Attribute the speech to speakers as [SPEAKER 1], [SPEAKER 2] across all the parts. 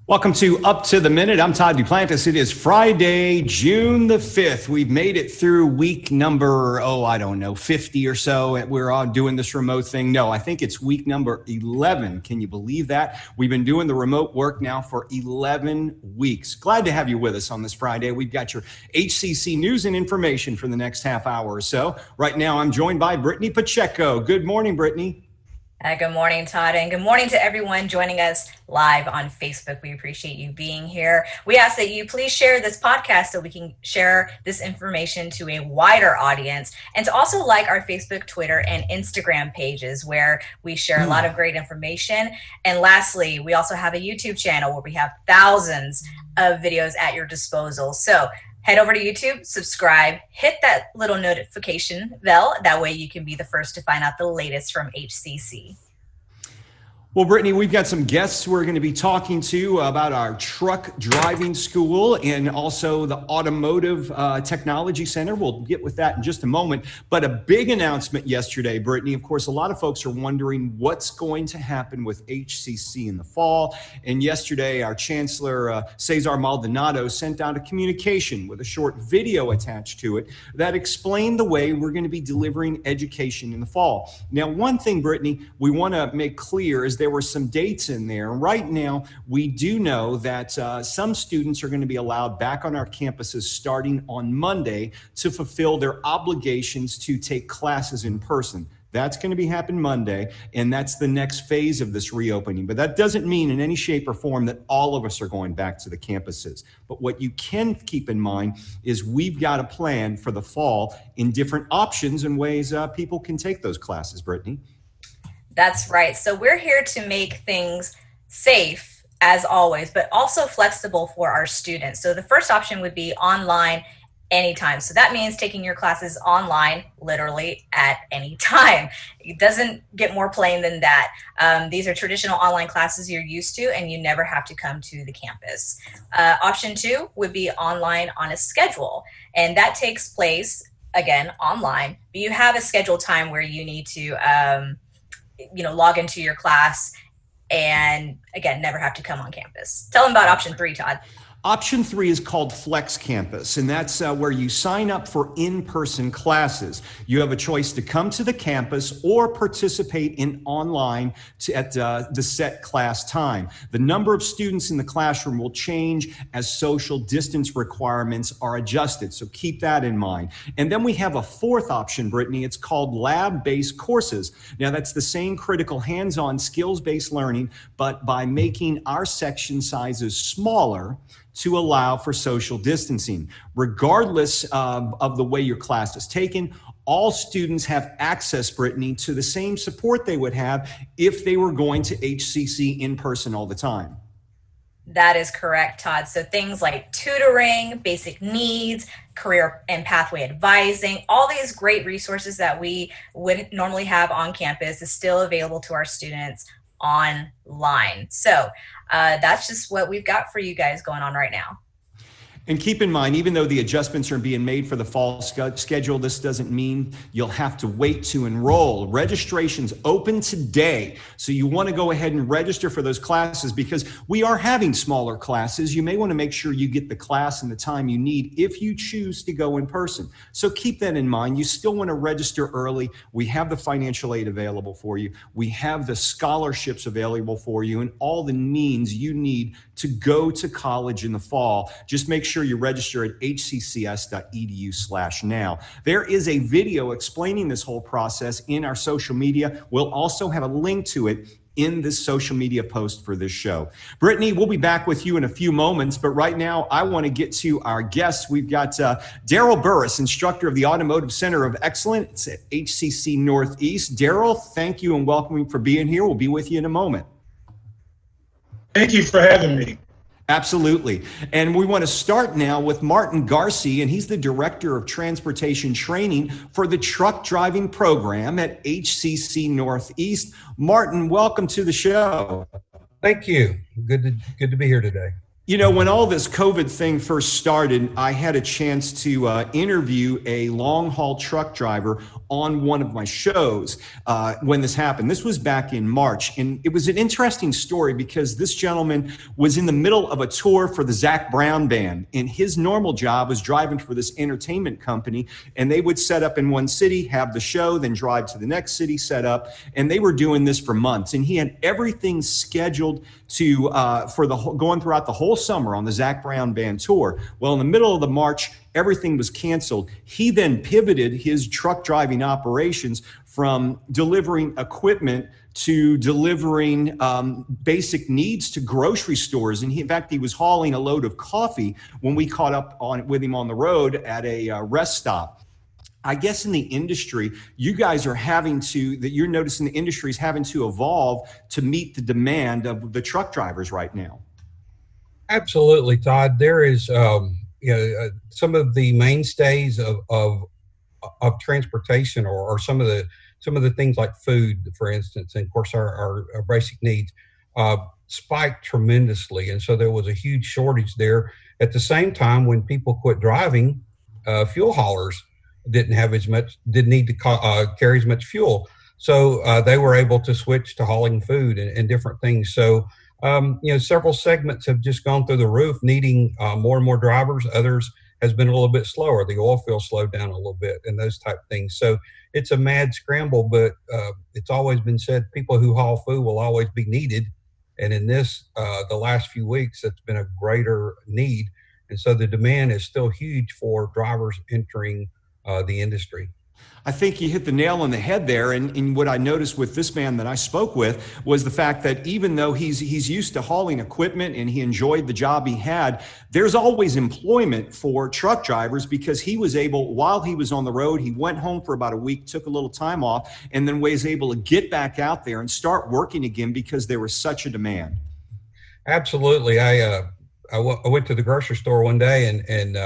[SPEAKER 1] Welcome to Up to the Minute. I'm Todd Duplantis. It is Friday, June the 5th. We've made it through week number, 50 or so. We're all doing this remote thing. No, I think it's week number 11. Can you believe that? We've been doing the remote work now for 11 weeks. Glad to have you with us on this Friday. We've got your HCC news and information for the next half hour or so. Right now, I'm joined by Brittany Pacheco. Good morning, Brittany.
[SPEAKER 2] Good morning, Todd, and good morning to everyone joining us live on Facebook. We appreciate you being here. We ask that you please share this podcast so we can share this information to a wider audience, and to also like our Facebook, Twitter, and Instagram pages where we share a lot of great information. And lastly, we also have a YouTube channel where we have thousands of videos at your disposal. So head over to YouTube, subscribe, hit that little notification bell. That way you can be the first to find out the latest from HCC.
[SPEAKER 1] Well, Brittany, we've got some guests we're going to be talking to about our truck driving school and also the Automotive Technology Center. We'll get with that in just a moment. But a big announcement yesterday, Brittany. Of course, a lot of folks are wondering what's going to happen with HCC in the fall. And yesterday, our Chancellor, Cesar Maldonado, sent out a communication with a short video attached to it that explained the way we're going to be delivering education in the fall. Now, one thing, Brittany, we want to make clear is there were some dates in there. Right now, we do know that some students are going to be allowed back on our campuses starting on Monday to fulfill their obligations to take classes in person. That's going to be happening Monday, and that's the next phase of this reopening. But that doesn't mean in any shape or form that all of us are going back to the campuses. But what you can keep in mind is we've got a plan for the fall in different options and ways people can take those classes, Brittany.
[SPEAKER 2] That's right. So we're here to make things safe, as always, but also flexible for our students. So the first option would be online anytime. So that means taking your classes online, literally at any time. It doesn't get more plain than that. These are traditional online classes you're used to, and you never have to come to the campus. Option two would be online on a schedule, and that takes place, again, online. But you have a scheduled time where you need to log into your class and, again, never have to come on campus. Tell them about option three, Todd.
[SPEAKER 1] Option three is called Flex Campus, and that's where you sign up for in-person classes. You have a choice to come to the campus or participate in online at the set class time. The number of students in the classroom will change as social distance requirements are adjusted, so keep that in mind. And then we have a fourth option, Brittany. It's called lab-based courses. Now, that's the same critical hands-on skills-based learning, but by making our section sizes smaller to allow for social distancing. Regardless of the way your class is taken, all students have access, Brittany, to the same support they would have if they were going to HCC in person all the time.
[SPEAKER 2] That is correct, Todd. So things like tutoring, basic needs, career and pathway advising, all these great resources that we would normally have on campus is still available to our students online. So that's just what we've got for you guys going on right now.
[SPEAKER 1] And keep in mind, even though the adjustments are being made for the fall schedule, this doesn't mean you'll have to wait to enroll. Registration's open today, so you want to go ahead and register for those classes because we are having smaller classes. You may want to make sure you get the class and the time you need if you choose to go in person. So keep that in mind. You still want to register early. We have the financial aid available for you. We have the scholarships available for you and all the means you need to go to college in the fall. Just make sure you register at hccs.edu/now. There is a video explaining this whole process in our social media. We'll also have a link to it in this social media post for this show. Brittany, we'll be back with you in a few moments, but right now I want to get to our guests. We've got Darryl Burris, instructor of the Automotive Center of Excellence at HCC Northeast. Darryl, thank you and welcome for being here. We'll be with you in a moment.
[SPEAKER 3] Thank you for having me.
[SPEAKER 1] Absolutely. And we want to start now with Martin Garsee, and he's the Director of Transportation Training for the Truck Driving Program at HCC Northeast. Martin, welcome to the show.
[SPEAKER 4] Thank you. Good to be here today.
[SPEAKER 1] You know, when all this COVID thing first started, I had a chance to interview a long haul truck driver on one of my shows when this happened. This was back in March. And it was an interesting story because this gentleman was in the middle of a tour for the Zac Brown Band. And his normal job was driving for this entertainment company. And they would set up in one city, have the show, then drive to the next city, set up. And they were doing this for months. And he had everything scheduled to for the going throughout the whole summer on the Zac Brown Band tour. Well, in the middle of the March, everything was canceled. He then pivoted his truck driving operations from delivering equipment to delivering basic needs to grocery stores. And in fact, he was hauling a load of coffee when we caught up with him on the road at a rest stop. I guess in the industry, you guys are you're noticing the industry is having to evolve to meet the demand of the truck drivers right now.
[SPEAKER 4] Absolutely, Todd. There is, some of the mainstays of transportation, or some of the things like food, for instance, and of course our basic needs, spiked tremendously, and so there was a huge shortage there. At the same time, when people quit driving, fuel haulers didn't need to carry as much fuel, so they were able to switch to hauling food and different things. So several segments have just gone through the roof, needing more and more drivers. Others has been a little bit slower. The oil field slowed down a little bit and those type of things. So it's a mad scramble, but it's always been said people who haul food will always be needed. And in this, the last few weeks, it's been a greater need. And so the demand is still huge for drivers entering the industry.
[SPEAKER 1] I think you hit the nail on the head there. And what I noticed with this man that I spoke with was the fact that even though he's used to hauling equipment and he enjoyed the job he had, there's always employment for truck drivers because he was able, while he was on the road, he went home for about a week, took a little time off, and then was able to get back out there and start working again because there was such a demand.
[SPEAKER 4] Absolutely. I went to the grocery store one day and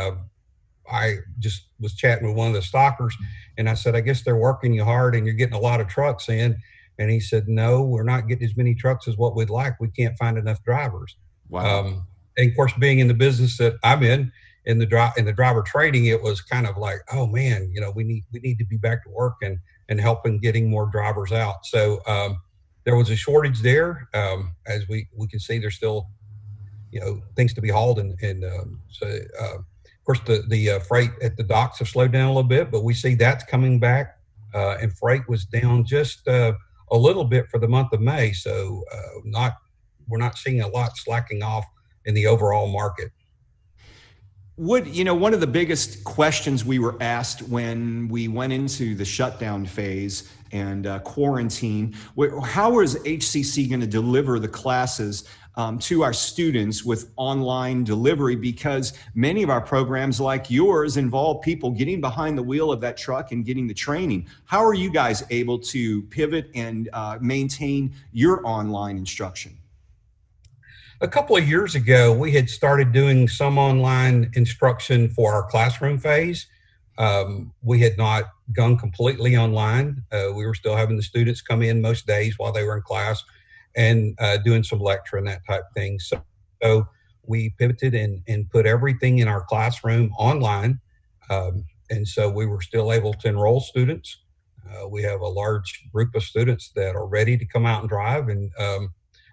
[SPEAKER 4] I just was chatting with one of the stockers, and I said, I guess they're working you hard and you're getting a lot of trucks in. And he said, no, we're not getting as many trucks as what we'd like. We can't find enough drivers.
[SPEAKER 1] Wow.
[SPEAKER 4] And of course, being in the business that I'm in the driver training, it was kind of like, oh man, we need to be back to work and helping getting more drivers out. So there was a shortage there. As we can see, there's still, things to be hauled. Of course, the freight at the docks have slowed down a little bit, but we see that's coming back. And freight was down just a little bit for the month of May. So we're not seeing a lot slacking off in the overall market.
[SPEAKER 1] One of the biggest questions we were asked when we went into the shutdown phase and quarantine, how is HCC going to deliver the classes to our students with online delivery? Because many of our programs like yours involve people getting behind the wheel of that truck and getting the training. How are you guys able to pivot and maintain your online instruction?
[SPEAKER 4] A couple of years ago, we had started doing some online instruction for our classroom phase. We had not gone completely online. We were still having the students come in most days while they were in class and doing some lecture and that type of thing. So we pivoted and put everything in our classroom online. And so we were still able to enroll students. We have a large group of students that are ready to come out and drive. And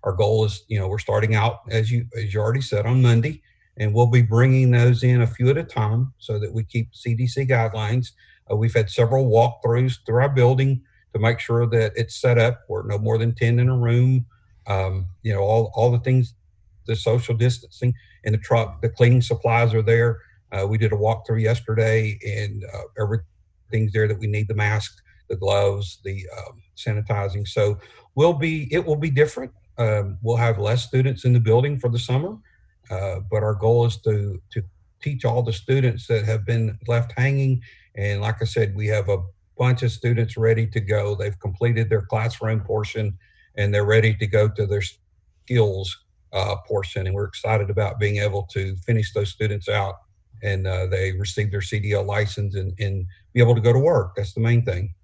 [SPEAKER 4] our goal is, we're starting out, as you already said, on Monday, and we'll be bringing those in a few at a time so that we keep CDC guidelines. We've had several walkthroughs through our building to make sure that it's set up. We're no more than 10 in a room. All the things, the social distancing in the truck, the cleaning supplies are there. We did a walkthrough yesterday, and everything's there that we need: the mask, the gloves, the sanitizing. So it will be different. We'll have less students in the building for the summer, but our goal is to teach all the students that have been left hanging. And like I said, we have a bunch of students ready to go. They've completed their classroom portion and they're ready to go to their skills portion. And we're excited about being able to finish those students out and they receive their CDL license and be able to go to work. That's the main thing.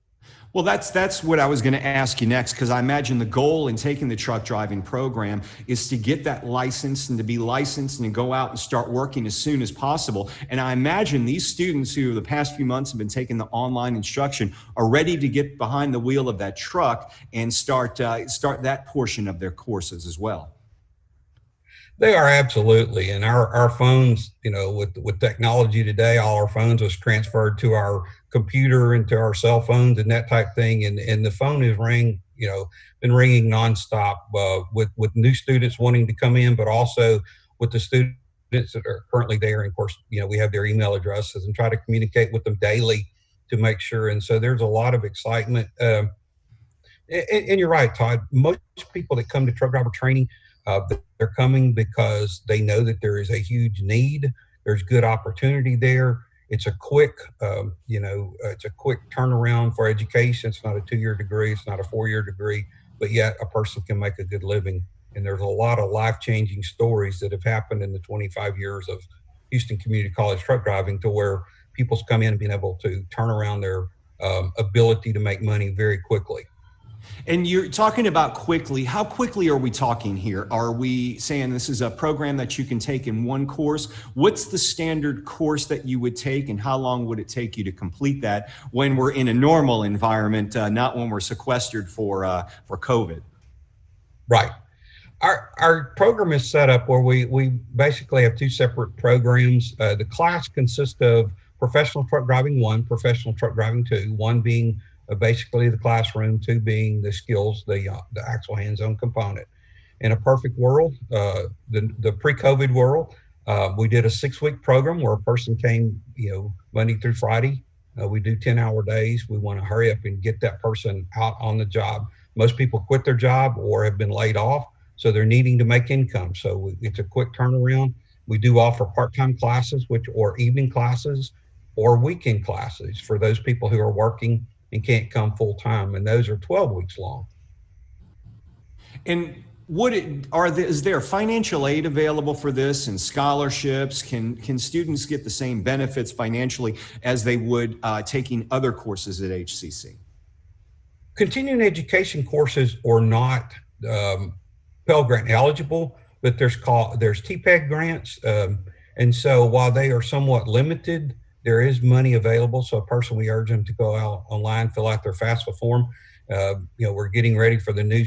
[SPEAKER 1] Well, that's what I was going to ask you next, because I imagine the goal in taking the truck driving program is to get that license and to be licensed and to go out and start working as soon as possible. And I imagine these students who the past few months have been taking the online instruction are ready to get behind the wheel of that truck and start that portion of their courses as well.
[SPEAKER 4] They are, absolutely. And our phones, with technology today, all our phones was transferred to our computer and to our cell phones and that type thing. And the phone is been ringing nonstop with new students wanting to come in, but also with the students that are currently there. And of course, we have their email addresses and try to communicate with them daily to make sure. And so there's a lot of excitement. And you're right, Todd. Most people that come to truck driver training, they're coming because they know that there is a huge need. There's good opportunity there. It's a quick, it's a quick turnaround for education. It's not a 2-year degree. It's not a 4-year degree, but yet a person can make a good living. And there's a lot of life-changing stories that have happened in the 25 years of Houston Community College truck driving, to where people's come in and been able to turn around their ability to make money very quickly.
[SPEAKER 1] And you're talking about quickly. How quickly are we talking here? Are we saying this is a program that you can take in one course? What's the standard course that you would take, and how long would it take you to complete that when we're in a normal environment, not when we're sequestered for COVID?
[SPEAKER 4] Right. Our program is set up where we basically have 2 separate programs. The class consists of professional truck driving 1, professional truck driving 2, 1 being basically the classroom, 2 being the skills, the actual hands-on component. In a perfect world, the pre-COVID world, we did a 6-week program where a person came, Monday through Friday. We do 10-hour days. We want to hurry up and get that person out on the job. Most people quit their job or have been laid off, so they're needing to make income. So it's a quick turnaround. We do offer part-time classes, or evening classes, or weekend classes for those people who are working and can't come full time, and those are 12 weeks long.
[SPEAKER 1] And is there financial aid available for this, and scholarships? Can students get the same benefits financially as they would taking other courses at HCC?
[SPEAKER 4] Continuing education courses are not Pell Grant eligible, but there's TPEG grants, and so while they are somewhat limited, there is money available. So a person, we urge them to go out online, fill out their FAFSA form. We're getting ready for the new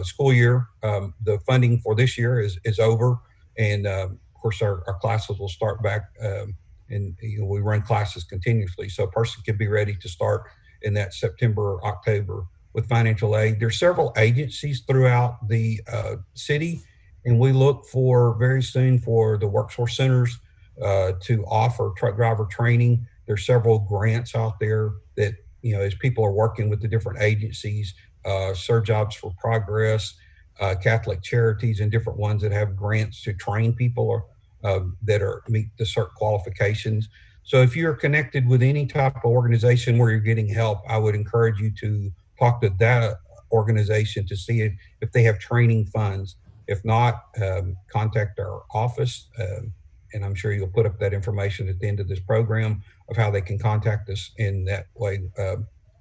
[SPEAKER 4] school year. The funding for this year is over. And of course, our classes will start back, and we run classes continuously. So a person can be ready to start in that September or October with financial aid. There's several agencies throughout the city, and we look for very soon for the workforce centers to offer truck driver training. There's several grants out there that, as people are working with the different agencies, Sir Jobs for Progress, Catholic Charities, and different ones that have grants to train people that meet the certain qualifications. So if you're connected with any type of organization where you're getting help, I would encourage you to talk to that organization to see if they have training funds. If not, contact our office. And I'm sure you'll put up that information at the end of this program of how they can contact us. In that way,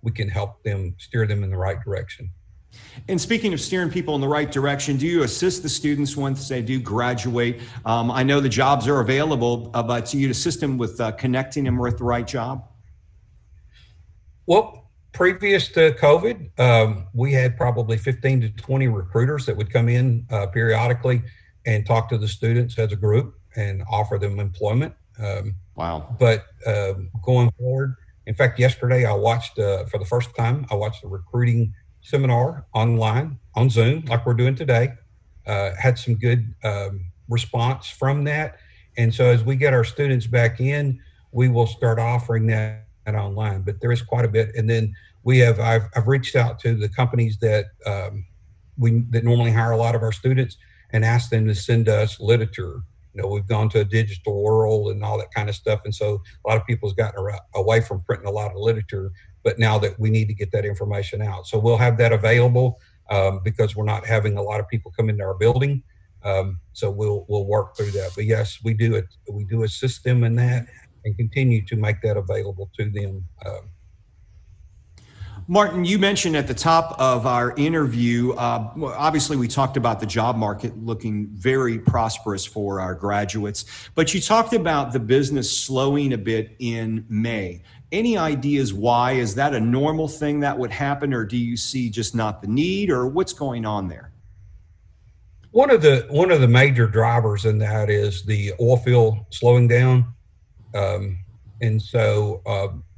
[SPEAKER 4] we can help them, steer them in the right direction.
[SPEAKER 1] And speaking of steering people in the right direction, do you assist the students once they do graduate? I know the jobs are available, but do you assist them with connecting them with the right job?
[SPEAKER 4] Well, previous to COVID, we had probably 15 to 20 recruiters that would come in periodically and talk to the students as a group and offer them employment.
[SPEAKER 1] Wow.
[SPEAKER 4] But going forward, in fact, yesterday I watched, for the first time, I watched a recruiting seminar online on Zoom, like we're doing today. Had some good response from that. And so as we get our students back in, we will start offering that online, but there is quite a bit. And then I've reached out to the companies that that normally hire a lot of our students and asked them to send us literature. We've gone to a digital world and all that kind of stuff. And so a lot of people have gotten away from printing a lot of literature, but now that we need to get that information out. So we'll have that available because we're not having a lot of people come into our building. So we'll work through that. But yes, we do assist them in that and continue to make that available to them.
[SPEAKER 1] Martin, you mentioned at the top of our interview, obviously we talked about the job market looking very prosperous for our graduates, but you talked about the business slowing a bit in May. Any ideas why? Is that a normal thing that would happen, or do you see just not the need, or what's going on there?
[SPEAKER 4] One of the major drivers in that is the oil field slowing down. And so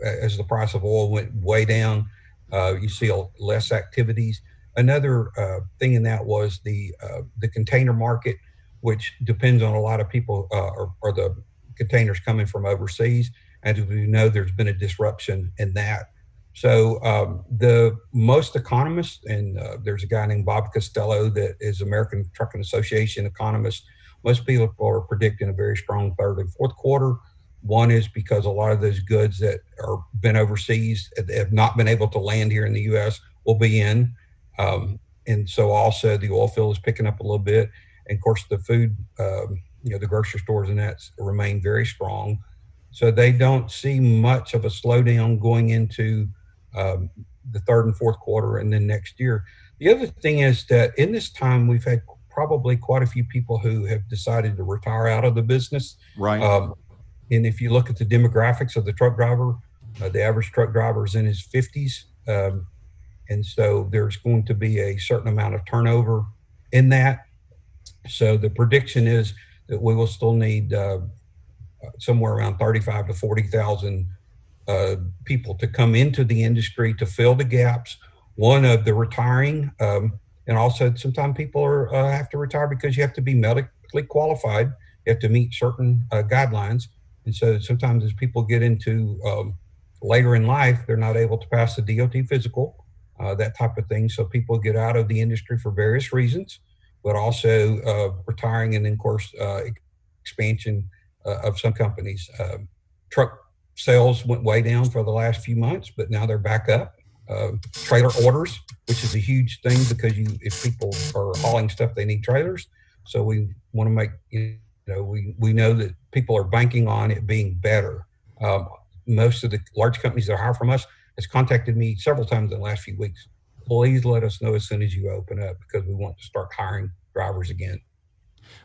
[SPEAKER 4] as the price of oil went way down, you see less activities. Another thing in that was the container market, which depends on a lot of people, or the containers coming from overseas. And as we know, there's been a disruption in that. So the most economists, and there's a guy named Bob Costello that is American Trucking Association economist, most people are predicting a very strong third and fourth quarter. One is because a lot of those goods that are been overseas have not been able to land here in the U.S. will be in. And so also the oil field is picking up a little bit. And of course the food, the grocery stores and that remain very strong. So they don't see much of a slowdown going into the third and fourth quarter and then next year. The other thing is that in this time, we've had probably quite a few people who have decided to retire out of the business.
[SPEAKER 1] Right.
[SPEAKER 4] And if you look at the demographics of the truck driver, the average truck driver is in his 50s. And so there's going to be a certain amount of turnover in that. So the prediction is that we will still need somewhere around 35 to 40,000 people to come into the industry to fill the gaps. One of the retiring, and also sometimes people have to retire because you have to be medically qualified. You have to meet certain guidelines. And so sometimes as people get into later in life, they're not able to pass the DOT physical, that type of thing. So people get out of the industry for various reasons, but also retiring, and then of course expansion of some companies. Truck sales went way down for the last few months, but now they're back up. Trailer orders, which is a huge thing because if people are hauling stuff, they need trailers. So we want to make, we know that people are banking on it being better. Most of the large companies that hire from us has contacted me several times in the last few weeks. Please let us know as soon as you open up because we want to start hiring drivers again.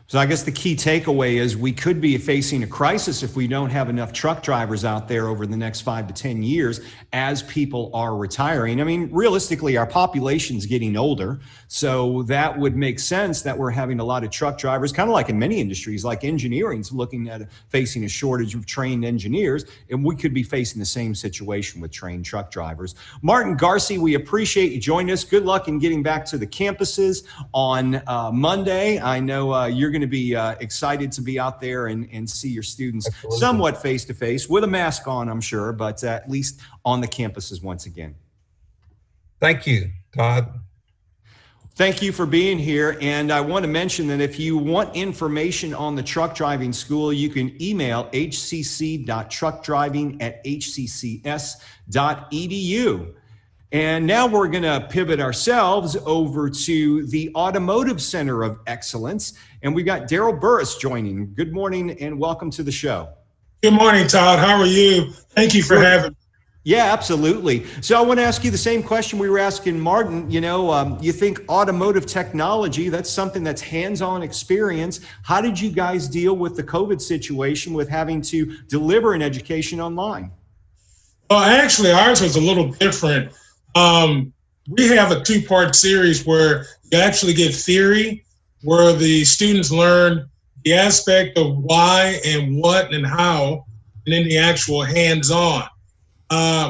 [SPEAKER 1] So I guess the key takeaway is we could be facing a crisis if we don't have enough truck drivers out there over the next 5 to 10 years as people are retiring. I mean, realistically, our population's getting older, so that would make sense that we're having a lot of truck drivers, kind of like in many industries, like engineering's looking at facing a shortage of trained engineers, and we could be facing the same situation with trained truck drivers. Martin, Garsee, we appreciate you joining us. Good luck in getting back to the campuses on Monday. I know you're going to be excited to be out there and see your students. Absolutely. Somewhat face-to-face with a mask on, I'm sure, but at least on the campuses once again.
[SPEAKER 4] Thank you, Todd.
[SPEAKER 1] Thank you for being here. And I want to mention that if you want information on the truck driving school, you can email hcc.truckdriving@hccs.edu. And now we're going to pivot ourselves over to the Automotive Center of Excellence. And we've got Darryl Burris joining. Good morning and welcome to the show.
[SPEAKER 3] Good morning, Todd. How are you? Thank you for having me.
[SPEAKER 1] Yeah, absolutely. So I want to ask you the same question we were asking Martin. You think automotive technology, that's something that's hands-on experience. How did you guys deal with the COVID situation with having to deliver an education online?
[SPEAKER 3] Well, actually, ours was a little different. We have a two-part series where you actually get theory, where the students learn the aspect of why and what and how, and then the actual hands-on.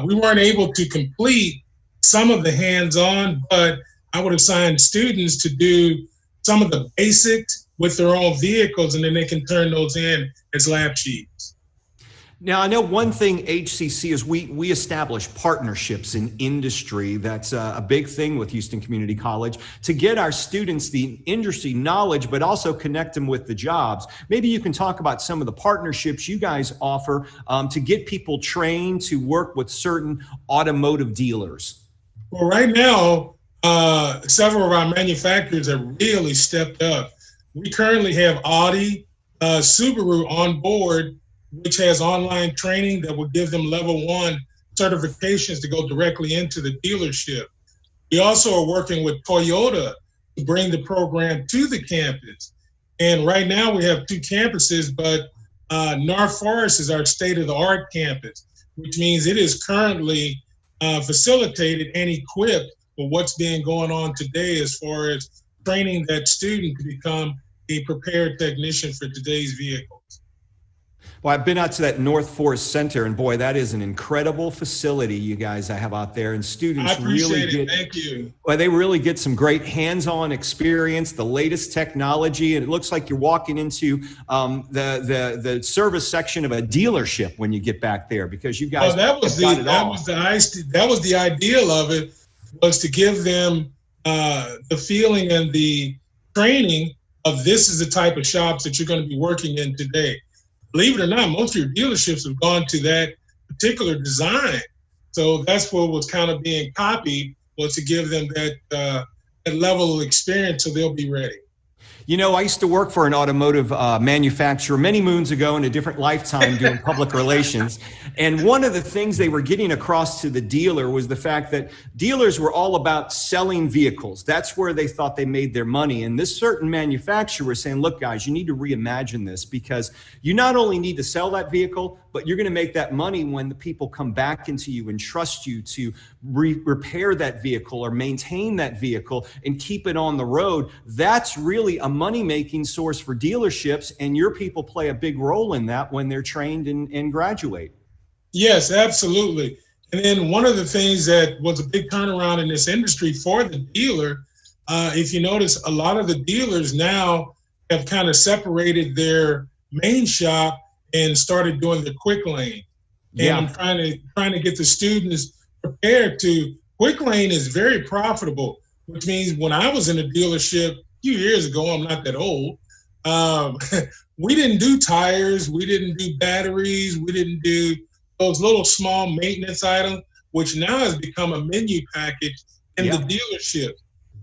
[SPEAKER 3] We weren't able to complete some of the hands-on, but I would assign students to do some of the basics with their own vehicles, and then they can turn those in as lab sheets.
[SPEAKER 1] Now, I know one thing HCC is we establish partnerships in industry. That's a big thing with Houston Community College to get our students the industry knowledge, but also connect them with the jobs. Maybe you can talk about some of the partnerships you guys offer to get people trained to work with certain automotive dealers.
[SPEAKER 3] Well, right now, several of our manufacturers have really stepped up. We currently have Audi, Subaru on board, which has online training that will give them level 1 certifications to go directly into the dealership. We also are working with Toyota to bring the program to the campus. And right now we have 2 campuses, but North Forest is our state-of-the-art campus, which means it is currently facilitated and equipped for what's being going on today as far as training that student to become a prepared technician for today's vehicles.
[SPEAKER 1] Well, I've been out to that North Forest Center, and boy, that is an incredible facility you guys have out there, and students really get.
[SPEAKER 3] Thank you.
[SPEAKER 1] Well, they really get some great hands-on experience, the latest technology, and it looks like you're walking into the service section of a dealership when you get back there, because you guys.
[SPEAKER 3] Well, that was the ideal of it, was to give them the feeling and the training of this is the type of shops that you're going to be working in today. Believe it or not, most of your dealerships have gone to that particular design. So that's what was kind of being copied, was to give them that level of experience so they'll be ready.
[SPEAKER 1] You know, I used to work for an automotive manufacturer many moons ago in a different lifetime doing public relations. And one of the things they were getting across to the dealer was the fact that dealers were all about selling vehicles. That's where they thought they made their money. And this certain manufacturer was saying, look, guys, you need to reimagine this, because you not only need to sell that vehicle, but you're going to make that money when the people come back into you and trust you to repair that vehicle or maintain that vehicle and keep it on the road. That's really a money-making source for dealerships, and your people play a big role in that when they're trained and graduate.
[SPEAKER 3] Yes, absolutely. And then one of the things that was a big turnaround in this industry for the dealer, if you notice, a lot of the dealers now have kind of separated their main shop and started doing the quick lane.
[SPEAKER 1] Yeah.
[SPEAKER 3] And I'm trying to get the students prepared to. Quick lane is very profitable, which means when I was in a dealership a few years ago, I'm not that old, we didn't do tires, we didn't do batteries, we didn't do those little small maintenance items, which now has become a menu package in the dealership.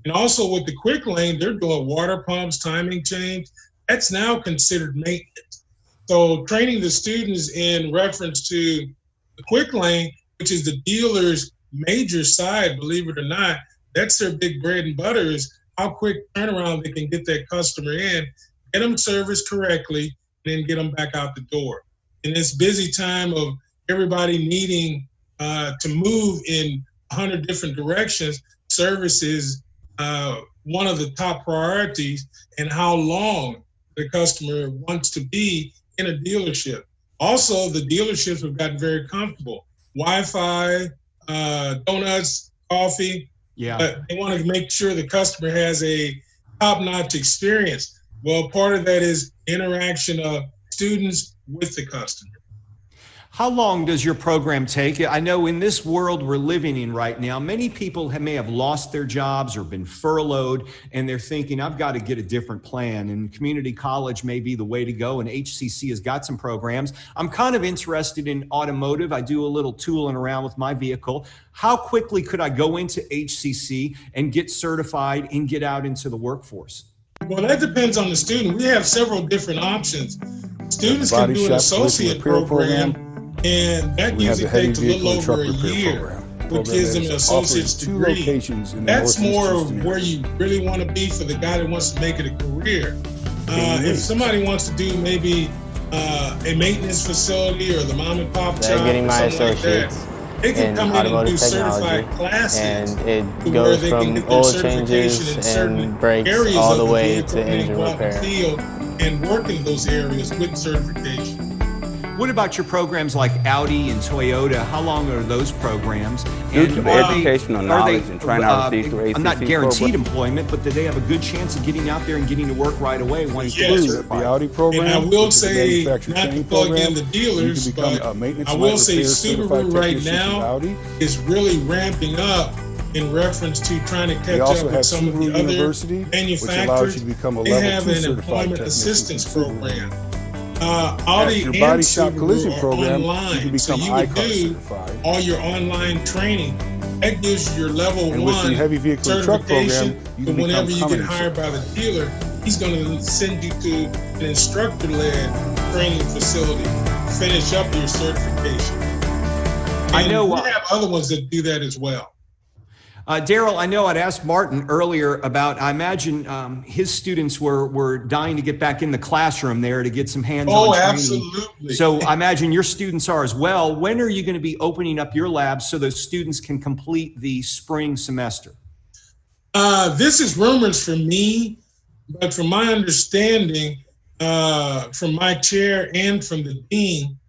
[SPEAKER 3] And also with the quick lane, they're doing water pumps, timing change. That's now considered maintenance. So training the students in reference to the quick lane, which is the dealer's major side, believe it or not, that's their big bread and butter, is how quick turnaround they can get that customer in, get them serviced correctly, and then get them back out the door. In this busy time of everybody needing to move in 100 different directions, service is one of the top priorities, and how long the customer wants to be in a dealership. Also, the dealerships have gotten very comfortable. Wi-Fi, donuts, coffee. But they want to make sure the customer has a top-notch experience. Well, part of that is interaction of students with the customer.
[SPEAKER 1] How long does your program take? I know in this world we're living in right now, many people may have lost their jobs or been furloughed, and they're thinking, I've got to get a different plan, and community college may be the way to go, and HCC has got some programs. I'm kind of interested in automotive. I do a little tooling around with my vehicle. How quickly could I go into HCC and get certified and get out into the workforce?
[SPEAKER 3] Well, that depends on the student. We have several different options. Students can do an associate program, and that usually takes a little over a year, which gives them an associate's degree. That's more where you really want to be for the guy that wants to make it a career. If somebody wants to do maybe a maintenance facility or the mom and pop shop,
[SPEAKER 5] getting my
[SPEAKER 3] associates like that, they can come in and do certified classes,
[SPEAKER 5] and it goes from oil changes and brakes all the way to engine repair.
[SPEAKER 3] And work in those areas with certification.
[SPEAKER 1] What about your programs like Audi and Toyota? How long are those programs?
[SPEAKER 6] Due to the educational knowledge and trying out to see through HCC
[SPEAKER 1] I'm not guaranteed
[SPEAKER 6] program.
[SPEAKER 1] employment, but do they have a good chance of getting out there and getting to work right away once they certify?
[SPEAKER 7] The Audi program,
[SPEAKER 3] and I will
[SPEAKER 7] which is a
[SPEAKER 3] say,
[SPEAKER 7] manufacturer
[SPEAKER 3] not to
[SPEAKER 7] training
[SPEAKER 3] plug
[SPEAKER 7] program,
[SPEAKER 3] in the dealers,
[SPEAKER 7] you can become
[SPEAKER 3] but
[SPEAKER 7] a maintenance
[SPEAKER 3] I will
[SPEAKER 7] light
[SPEAKER 3] say
[SPEAKER 7] repair certified
[SPEAKER 3] Subaru right
[SPEAKER 7] technician through
[SPEAKER 3] now
[SPEAKER 7] Audi.
[SPEAKER 3] is really ramping up in reference to trying to catch
[SPEAKER 7] They also
[SPEAKER 3] up
[SPEAKER 7] have
[SPEAKER 3] with some of the
[SPEAKER 7] Subaru
[SPEAKER 3] other
[SPEAKER 7] University, which allows you
[SPEAKER 3] manufacturers.
[SPEAKER 7] to become a
[SPEAKER 3] They
[SPEAKER 7] level
[SPEAKER 3] have
[SPEAKER 7] 2
[SPEAKER 3] an
[SPEAKER 7] certified
[SPEAKER 3] employment
[SPEAKER 7] technician
[SPEAKER 3] assistance
[SPEAKER 7] through Subaru.
[SPEAKER 3] program. Audi
[SPEAKER 7] Your
[SPEAKER 3] and
[SPEAKER 7] body shop
[SPEAKER 3] Subaru
[SPEAKER 7] collision
[SPEAKER 3] are
[SPEAKER 7] program,
[SPEAKER 3] online,
[SPEAKER 7] you can become
[SPEAKER 3] so you would
[SPEAKER 7] ICAR
[SPEAKER 3] do
[SPEAKER 7] certified.
[SPEAKER 3] all your online training. That gives you your level
[SPEAKER 7] And with
[SPEAKER 3] 1
[SPEAKER 7] the heavy vehicle and truck
[SPEAKER 3] certification.
[SPEAKER 7] program, you
[SPEAKER 3] But
[SPEAKER 7] can
[SPEAKER 3] whenever
[SPEAKER 7] become
[SPEAKER 3] you get
[SPEAKER 7] Cummins
[SPEAKER 3] hired by the dealer, he's going to send you to an instructor-led training facility to finish up your certification.
[SPEAKER 1] I know
[SPEAKER 3] we have other ones that do that as well.
[SPEAKER 1] Darryl, I know I'd asked Martin earlier about, I imagine his students were dying to get back in the classroom there to get some hands-on training.
[SPEAKER 3] Absolutely.
[SPEAKER 1] So I imagine your students are as well. When are you going to be opening up your labs so those students can complete the spring semester?
[SPEAKER 3] This is rumors from me, but from my understanding, from my chair and from the dean,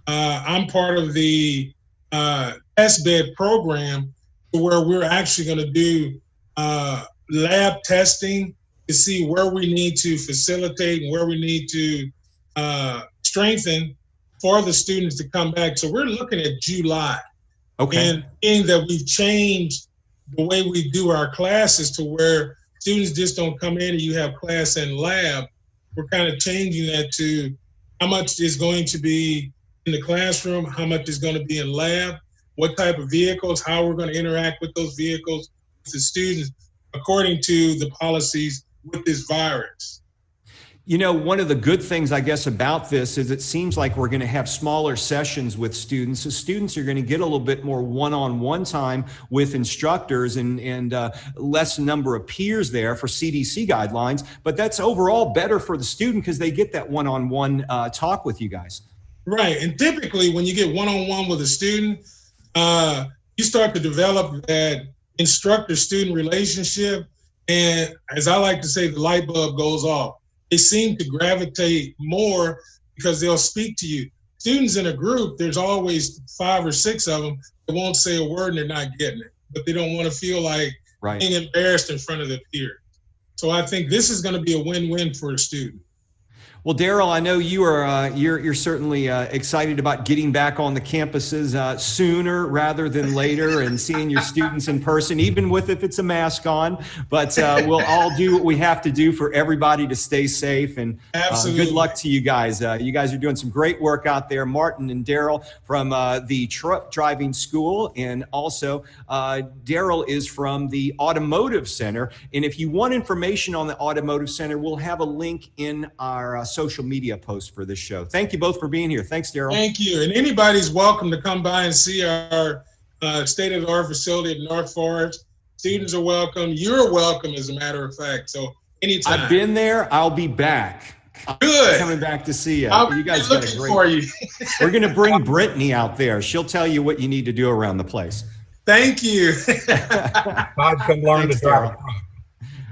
[SPEAKER 3] I'm part of the test bed program, where we're actually going to do lab testing to see where we need to facilitate and where we need to strengthen for the students to come back. So we're looking at July.
[SPEAKER 1] Okay.
[SPEAKER 3] And being that we've changed the way we do our classes to where students just don't come in and you have class and lab, we're kind of changing that to how much is going to be in the classroom, how much is going to be in lab, what type of vehicles, how we're going to interact with those vehicles, with the students, according to the policies with this virus.
[SPEAKER 1] You know, one of the good things, I guess, about this is it seems like we're going to have smaller sessions with students. So students are going to get a little bit more one-on-one time with instructors and less number of peers there for CDC guidelines. But that's overall better for the student because they get that one-on-one talk with you guys.
[SPEAKER 3] Right. And typically when you get one-on-one with a student, you start to develop that instructor-student relationship. And as I like to say, the light bulb goes off. They seem to gravitate more because they'll speak to you. Students in a group, there's always 5 or 6 of them that won't say a word and they're not getting it, but they don't want to feel like being embarrassed in front of their peers. So I think this is going to be a win-win for a student.
[SPEAKER 1] Well, Darryl, I know you are you're certainly excited about getting back on the campuses sooner rather than later and seeing your students in person, even with if it's a mask on. But we'll all do what we have to do for everybody to stay safe. And good luck to you guys. You guys are doing some great work out there, Martin and Darryl from the Truck Driving School, and also Darryl is from the Automotive Center. And if you want information on the Automotive Center, we'll have a link in our social media post for this show. Thank you both for being here. Thanks, Darryl.
[SPEAKER 3] Thank you. And anybody's welcome to come by and see our state-of-the-art facility at North Forest. Students are welcome. You're welcome, as a matter of fact. So anytime.
[SPEAKER 1] I've been there. I'll be back.
[SPEAKER 3] Good.
[SPEAKER 1] I'm coming back to see you.
[SPEAKER 3] I'll
[SPEAKER 1] you
[SPEAKER 3] be
[SPEAKER 1] guys
[SPEAKER 3] looking for you.
[SPEAKER 1] We're going to bring Brittany out there. She'll tell you what you need to do around the place.
[SPEAKER 3] Thank you.
[SPEAKER 4] Todd, come learn to drive.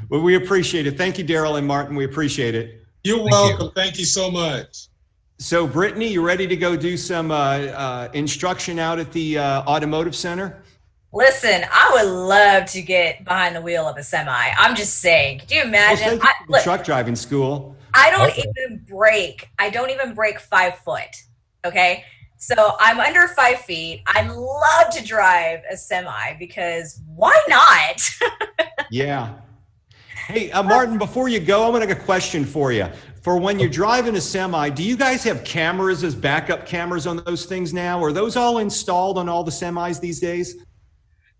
[SPEAKER 1] Well, we appreciate it. Thank you, Darryl and Martin. We appreciate it.
[SPEAKER 3] You're welcome. Thank you so much.
[SPEAKER 1] So, Brittany, you ready to go do some instruction out at the Automotive Center?
[SPEAKER 2] Listen, I would love to get behind the wheel of a semi. I'm just saying. Could you imagine?
[SPEAKER 1] Well, truck driving school.
[SPEAKER 2] I don't even break 5 foot. Okay. So I'm under 5 feet. I'd love to drive a semi because why not?
[SPEAKER 1] Yeah. Hey, Martin, before you go, I'm going to have a question for you. For when you're driving a semi, do you guys have cameras as backup cameras on those things now? Are those all installed on all the semis these days?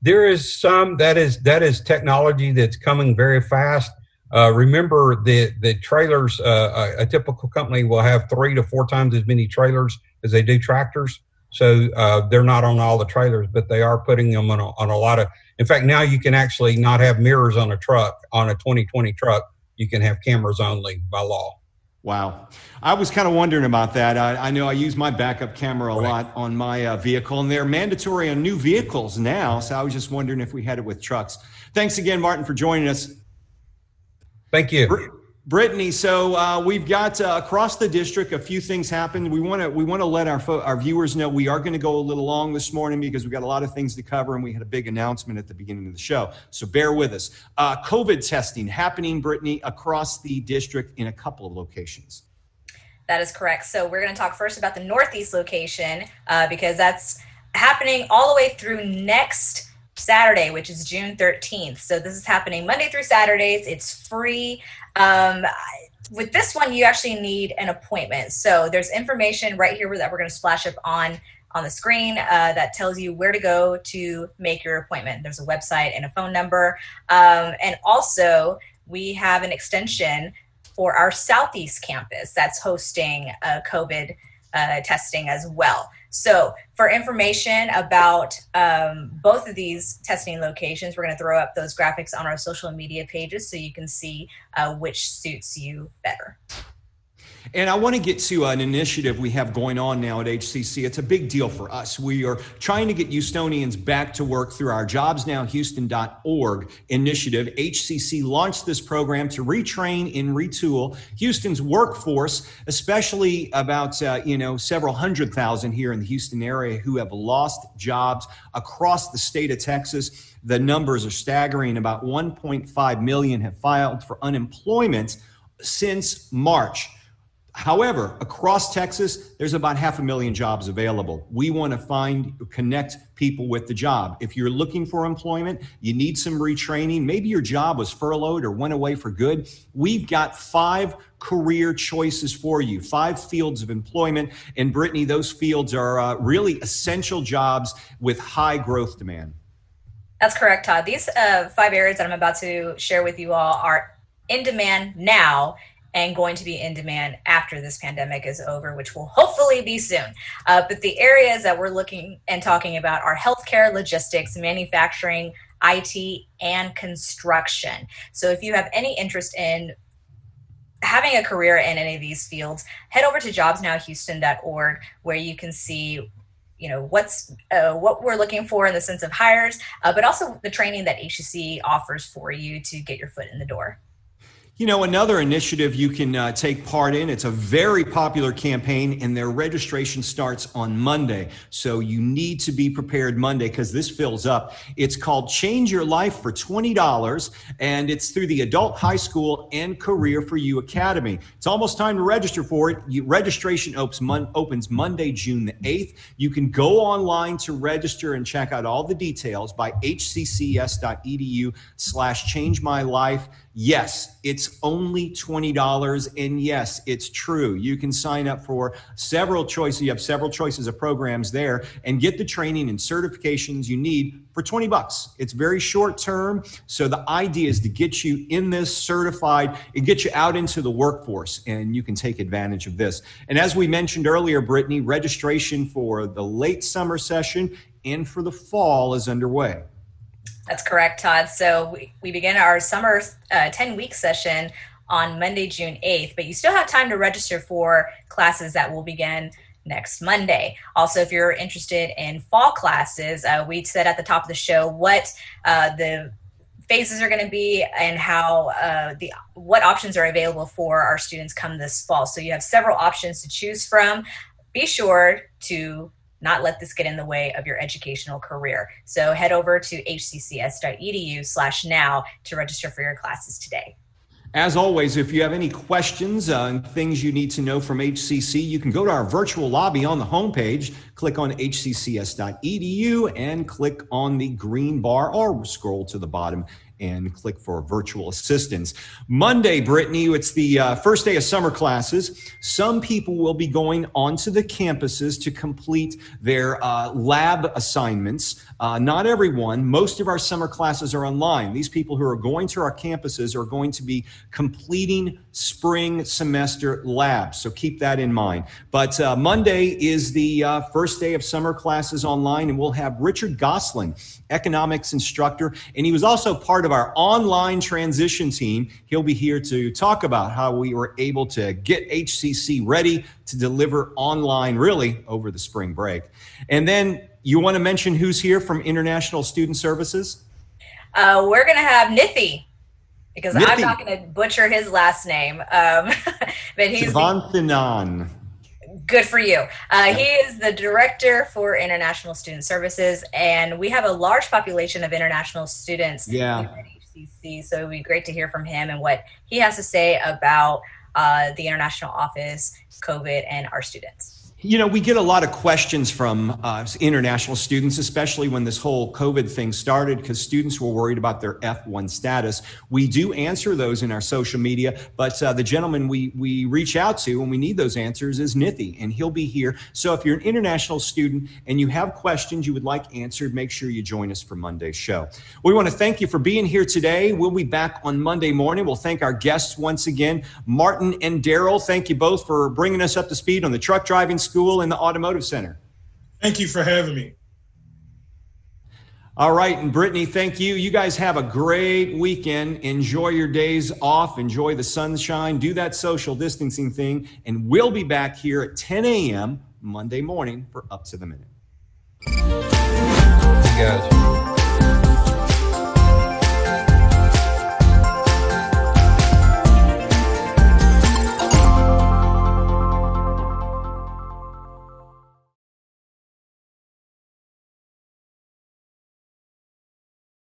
[SPEAKER 4] There is some that is technology that's coming very fast. Remember, the trailers, a typical company will have 3 to 4 times as many trailers as they do tractors. So they're not on all the trailers, but they are putting them on a lot of. In fact, now you can actually not have mirrors on a truck, on a 2020 truck. You can have cameras only by law.
[SPEAKER 1] Wow. I was kind of wondering about that. I know I use my backup camera a lot on my vehicle, and they're mandatory on new vehicles now. So I was just wondering if we had it with trucks. Thanks again, Martin, for joining us.
[SPEAKER 4] Thank you.
[SPEAKER 1] Brittany, so we've got across the district a few things happened. We want to let our viewers know we are going to go a little long this morning because we've got a lot of things to cover, and we had a big announcement at the beginning of the show. So bear with us. COVID testing happening, Brittany, across the district in a couple of locations.
[SPEAKER 2] That is correct. So we're going to talk first about the Northeast location because that's happening all the way through next Saturday, which is June 13th. So this is happening Monday through Saturdays. It's free. With this one, you actually need an appointment. So there's information right here that we're going to splash up on the screen that tells you where to go to make your appointment. There's a website and a phone number. And also, we have an extension for our Southeast campus that's hosting a COVID testing as well. So for information about both of these testing locations, we're going to throw up those graphics on our social media pages so you can see which suits you better.
[SPEAKER 1] And I want to get to an initiative we have going on now at HCC. It's a big deal for us. We are trying to get Houstonians back to work through our jobsnowhouston.org initiative. HCC launched this program to retrain and retool Houston's workforce, especially about several 100,000 here in the Houston area who have lost jobs across the state of Texas. The numbers are staggering. About 1.5 million have filed for unemployment since March. However, across Texas, there's about 500,000 jobs available. We want to connect people with the job. If you're looking for employment, you need some retraining. Maybe your job was furloughed or went away for good. We've got 5 career choices for you, 5 fields of employment. And Brittany, those fields are really essential jobs with high growth demand.
[SPEAKER 2] That's correct, Todd. These 5 areas that I'm about to share with you all are in demand now and going to be in demand after this pandemic is over, which will hopefully be soon. But the areas that we're looking and talking about are healthcare, logistics, manufacturing, IT, and construction. So if you have any interest in having a career in any of these fields, head over to jobsnowhouston.org where you can see what we're looking for in the sense of hires, but also the training that HCC offers for you to get your foot in the door.
[SPEAKER 1] Another initiative you can take part in, it's a very popular campaign, and their registration starts on Monday. So you need to be prepared Monday because this fills up. It's called Change Your Life for $20, and it's through the Adult High School and Career for You Academy. It's almost time to register for it. Registration opens Monday, June the 8th. You can go online to register and check out all the details by hccs.edu/changemylife. Yes, it's only $20, and yes, it's true. You can sign up for several choices. You have several choices of programs there and get the training and certifications you need for $20. It's very short term. So the idea is to get you in this certified and get you out into the workforce, and you can take advantage of this. And as we mentioned earlier, Brittany, registration for the late summer session and for the fall is underway.
[SPEAKER 2] That's correct, Todd. So we begin our summer 10-week session on Monday, June 8th, but you still have time to register for classes that will begin next Monday. Also, if you're interested in fall classes, we said at the top of the show what the phases are going to be and how what options are available for our students come this fall. So you have several options to choose from. Be sure to not let this get in the way of your educational career. So head over to hccs.edu/now to register for your classes today.
[SPEAKER 1] As always, if you have any questions and things you need to know from HCC, you can go to our virtual lobby on the homepage, click on hccs.edu and click on the green bar or scroll to the bottom and click for virtual assistance. Monday, Brittany, it's the first day of summer classes. Some people will be going onto the campuses to complete their lab assignments. Not everyone. Most of our summer classes are online. These people who are going to our campuses are going to be completing spring semester labs. So keep that in mind. But Monday is the first day of summer classes online, and we'll have Richard Gosling, economics instructor, and he was also part of our online transition team. He'll be here to talk about how we were able to get HCC ready to deliver online really over the spring break. And then you want to mention who's here from International Student Services?
[SPEAKER 2] We're going to have Nithi, because I'm not going to butcher his last name. But he's
[SPEAKER 1] Sivanathan.
[SPEAKER 2] Good for you. He is the director for International Student Services, and we have a large population of international students here at HCC, so it would be great to hear from him and what he has to say about the international office, COVID, and our students.
[SPEAKER 1] You know, we get a lot of questions from international students, especially when this whole COVID thing started, because students were worried about their F1 status. We do answer those in our social media, but the gentleman we reach out to when we need those answers is Nithi, and he'll be here. So if you're an international student and you have questions you would like answered, make sure you join us for Monday's show. We want to thank you for being here today. We'll be back on Monday morning. We'll thank our guests once again, Martin and Darryl. Thank you both for bringing us up to speed on the Truck Driving School School and the Automotive Center.
[SPEAKER 3] Thank you for having me.
[SPEAKER 1] All right, and Brittany, thank you. You guys have a great weekend. Enjoy your days off. Enjoy the sunshine. Do that social distancing thing. And we'll be back here at 10 a.m. Monday morning for Up to the Minute.